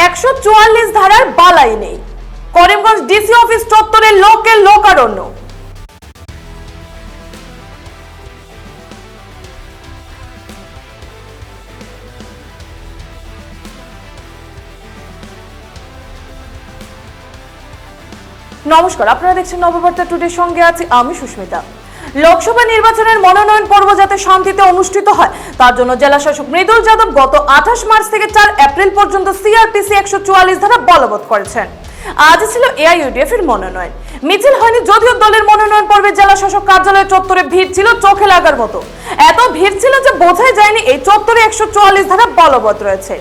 144 ধারার বালাই নেই। করিমগঞ্জ ডিসি অফিস চত্বরে লোকের লোকারণ্য। নমস্কার, আপনারা দেখছেন নববার্তা টুডের সঙ্গে আছি আমি সুস্মিতা। লোকসভা নির্বাচনের মনোনয়ন পর্ব যাতে শান্তিতে অনুষ্ঠিত হয় তার জন্য জেলা শাসক মৃদুল যাদব গত 28 মার্চ থেকে 4 এপ্রিল পর্যন্ত সিআরপিসি 144 ধারা বলবৎ করেছেন। আজ ছিল এআইইউডিএফ এর মনোনয়ন। মিছিল হয়নি যদিও দলের মনোনয়ন পর্বে জেলা শাসক কার্যালয়ের চত্বরে ভিড় ছিল চোখে লাগার মতো। এত ভিড় ছিল যে বোঝাই যায়নি এই চত্বরে 144 ধারা বলবৎ রয়েছে।